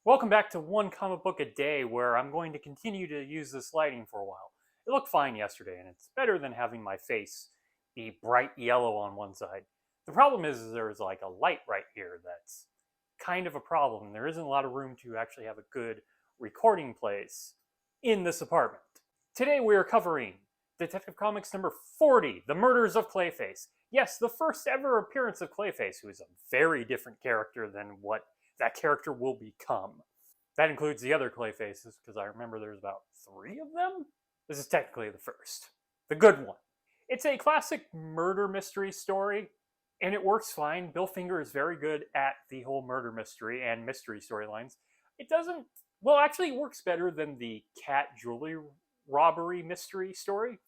Welcome back to one comic book a day, where I'm going to continue to use this lighting for a while. It looked fine yesterday, and it's better than having my face be bright yellow on one side. The problem is there's like a light right here that's kind of a problem. There isn't a lot of room to actually have a good recording place in this apartment. Today we are covering Detective Comics number 40, The Murders of Clayface. Yes, the first ever appearance of Clayface, who is a very different character than what that character will become. That includes the other Clayfaces, because I remember there's about 3 of them. This is technically the first. The good one. It's a classic murder mystery story, and it works fine. Bill Finger is very good at the whole murder mystery and mystery storylines. It doesn't, well, actually, it works better than the cat jewelry robbery mystery story.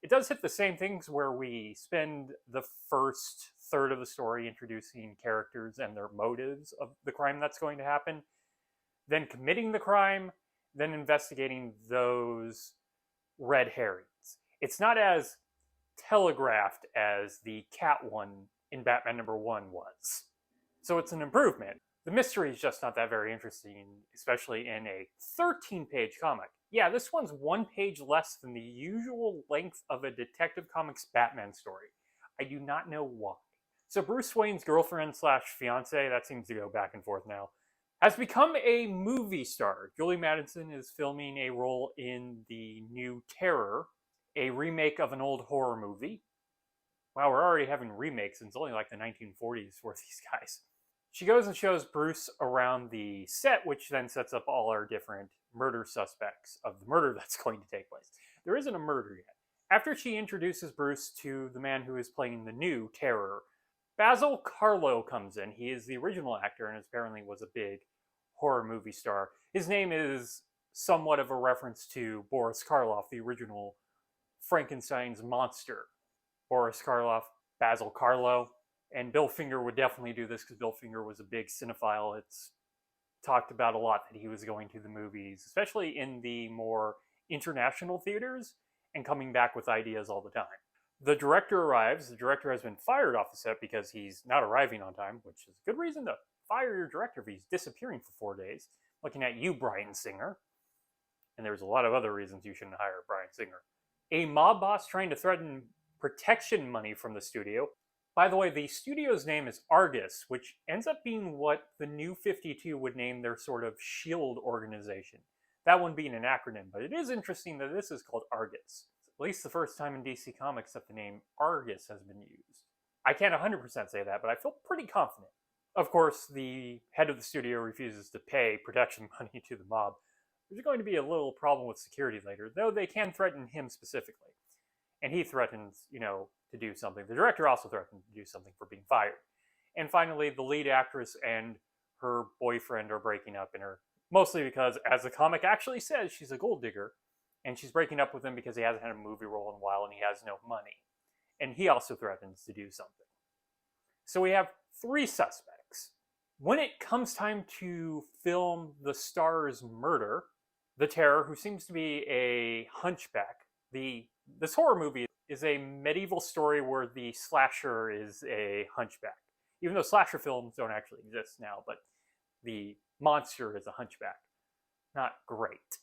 It does hit the same things, where we spend the first third of the story introducing characters and their motives of the crime that's going to happen, then committing the crime, then investigating those red herrings. It's not as telegraphed as the cat one in Batman number 1 was. So it's an improvement. The mystery is just not that very interesting, especially in a 13-page comic. Yeah, this one's 1 page less than the usual length of a Detective Comics Batman story. I do not know why. So Bruce Wayne's girlfriend slash fiance, that seems to go back and forth now, has become a movie star. Julie Madison is filming a role in the new Terror, a remake of an old horror movie. Wow, we're already having remakes, and it's only like the 1940s for these guys. She goes and shows Bruce around the set, which then sets up all our different murder suspects of the murder that's going to take place. There isn't a murder yet. After she introduces Bruce to the man who is playing the new Terror, Basil Carlo comes in. He is the original actor and apparently was a big horror movie star. His name is somewhat of a reference to Boris Karloff, the original Frankenstein's monster. Boris Karloff, Basil Carlo, and Bill Finger would definitely do this because Bill Finger was a big cinephile. It's talked about a lot that he was going to the movies, especially in the more international theaters, and coming back with ideas all the time. The director arrives. The director has been fired off the set because he's not arriving on time, which is a good reason to fire your director if he's disappearing for 4 days. Looking at you, Bryan Singer. And there's a lot of other reasons you shouldn't hire Bryan Singer. A mob boss trying to threaten protection money from the studio. By the way, the studio's name is Argus, which ends up being what the New 52 would name their sort of shield organization. That one being an acronym, but it is interesting that this is called Argus. It's at least the first time in DC Comics that the name Argus has been used. I can't 100% say that, but I feel pretty confident. Of course, the head of the studio refuses to pay protection money to the mob. There's going to be a little problem with security later, though they can threaten him specifically. And he threatens, to do something. The director also threatened to do something for being fired. And finally, the lead actress and her boyfriend are breaking up, mostly because, as the comic actually says, she's a gold digger, and she's breaking up with him because he hasn't had a movie role in a while and he has no money. And he also threatens to do something. So we have 3 suspects. When it comes time to film the star's murder, the Terror, who seems to be a hunchback, this horror movie is a medieval story where the slasher is a hunchback. Even though slasher films don't actually exist now, but the monster is a hunchback. Not great.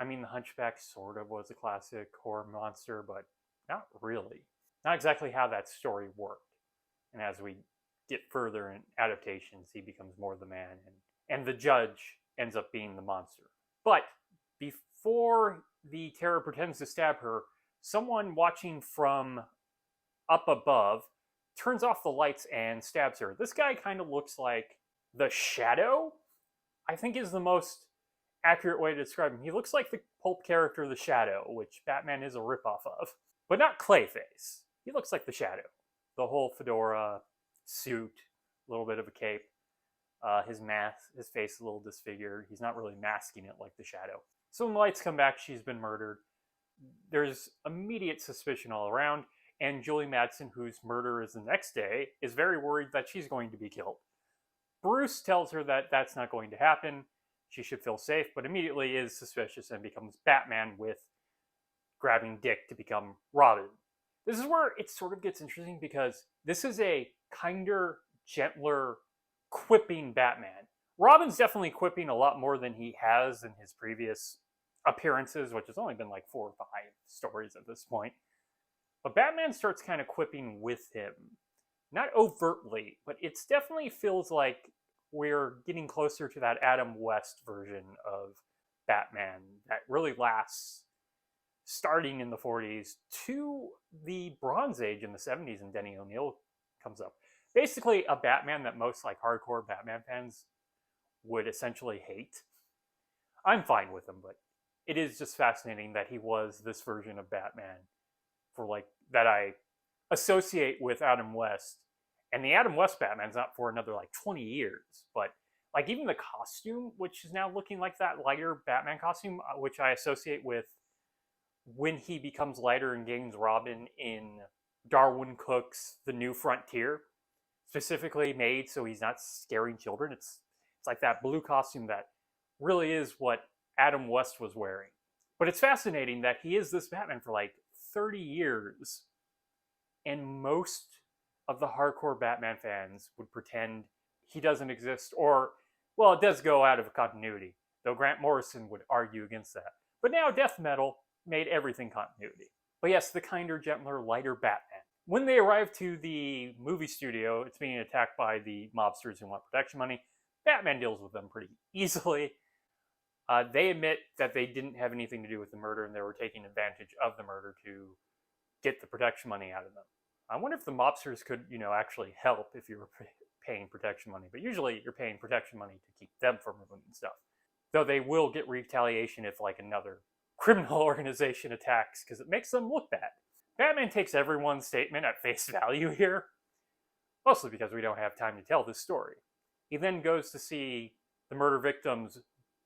I mean, the Hunchback sort of was a classic horror monster, but not really. Not exactly how that story worked. And as we get further in adaptations, he becomes more the man, and the judge ends up being the monster. But before the Terror pretends to stab her, someone watching from up above turns off the lights and stabs her. This guy kind of looks like the Shadow, I think is the most accurate way to describe him. He looks like the pulp character The Shadow, which Batman is a ripoff of. But not Clayface. He looks like the Shadow. The whole fedora, suit, a little bit of a cape. His mask, his face is a little disfigured. He's not really masking it like the Shadow. So when the lights come back, she's been murdered. There's immediate suspicion all around, and Julie Madison, whose murder is the next day, is very worried that she's going to be killed. Bruce tells her that that's not going to happen. She should feel safe, but immediately is suspicious and becomes Batman with grabbing Dick to become Robin. This is where it sort of gets interesting, because this is a kinder, gentler, quipping Batman, Robin's definitely quipping a lot more than he has in his previous appearances, which has only been like 4 or 5 stories at this point. But Batman starts kind of quipping with him. Not overtly, but it definitely feels like we're getting closer to that Adam West version of Batman that really lasts starting in the 40s to the Bronze Age in the 70s, and Denny O'Neil comes up. Basically, a Batman that most like hardcore Batman fans would essentially hate. I'm fine with him, but it is just fascinating that he was this version of Batman for like that I associate with Adam West. And the Adam West Batman's not for another like 20 years, but like even the costume, which is now looking like that lighter Batman costume, which I associate with when he becomes lighter and gains Robin in Darwin Cook's The New Frontier, specifically made so he's not scaring children. It's like that blue costume that really is what Adam West was wearing. But it's fascinating that he is this Batman for like 30 years, and most of the hardcore Batman fans would pretend he doesn't exist, or, well, it does go out of continuity, though Grant Morrison would argue against that. But now death metal made everything continuity. But yes, the kinder, gentler, lighter Batman. When they arrive to the movie studio, it's being attacked by the mobsters who want protection money. Batman deals with them pretty easily. They admit that they didn't have anything to do with the murder and they were taking advantage of the murder to get the protection money out of them. I wonder if the mobsters could, actually help if you were paying protection money. But usually you're paying protection money to keep them from ruining stuff. Though they will get retaliation if like another criminal organization attacks because it makes them look bad. Batman takes everyone's statement at face value here, mostly because we don't have time to tell this story. He then goes to see the murder victim's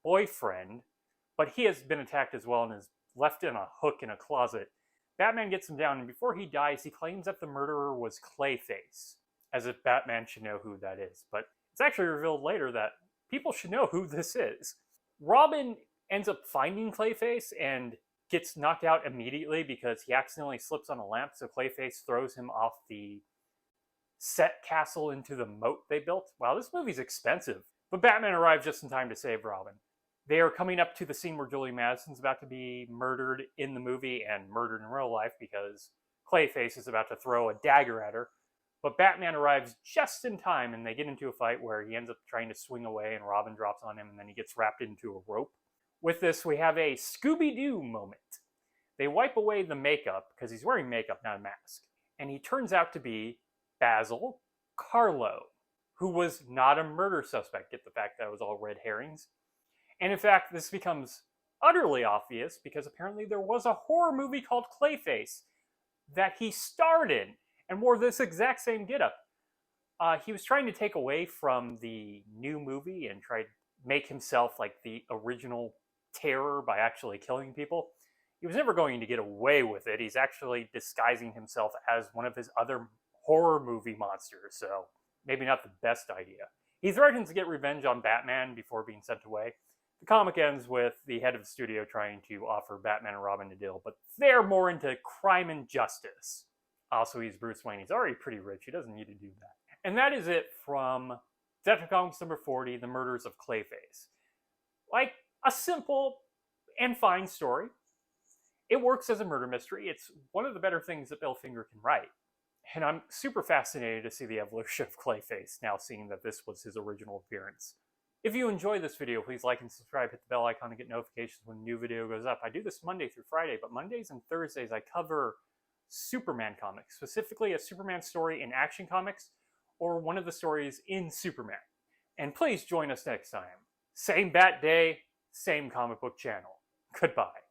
boyfriend, but he has been attacked as well and is left in a hook in a closet. Batman gets him down, and before he dies, he claims that the murderer was Clayface, as if Batman should know who that is. But it's actually revealed later that people should know who this is. Robin ends up finding Clayface and gets knocked out immediately because he accidentally slips on a lamp, so Clayface throws him off the set castle into the moat they built. Wow, this movie's expensive. But Batman arrives just in time to save Robin. They are coming up to the scene where Julie Madison's about to be murdered in the movie and murdered in real life because Clayface is about to throw a dagger at her. But Batman arrives just in time and they get into a fight where he ends up trying to swing away and Robin drops on him and then he gets wrapped into a rope. With this, we have a Scooby-Doo moment. They wipe away the makeup, because he's wearing makeup, not a mask. And he turns out to be Basil Carlo, who was not a murder suspect. Get the fact that it was all red herrings. And in fact, this becomes utterly obvious because apparently there was a horror movie called Clayface that he starred in and wore this exact same getup. He was trying to take away from the new movie and try to make himself like the original terror by actually killing people. He was never going to get away with it. He's actually disguising himself as one of his other horror movie monsters, so maybe not the best idea. He threatens to get revenge on Batman before being sent away. The comic ends with the head of the studio trying to offer Batman and Robin a deal, but they're more into crime and justice. Also, he's Bruce Wayne. He's already pretty rich. He doesn't need to do that. And that is it from Detective Comics number 40, The Murders of Clayface. Like, a simple and fine story. It works as a murder mystery. It's one of the better things that Bill Finger can write. And I'm super fascinated to see the evolution of Clayface, now seeing that this was his original appearance. If you enjoy this video, please like and subscribe, hit the bell icon to get notifications when a new video goes up. I do this Monday through Friday, but Mondays and Thursdays I cover Superman comics, specifically a Superman story in Action Comics, or one of the stories in Superman. And please join us next time. Same bat day, same comic book channel. Goodbye.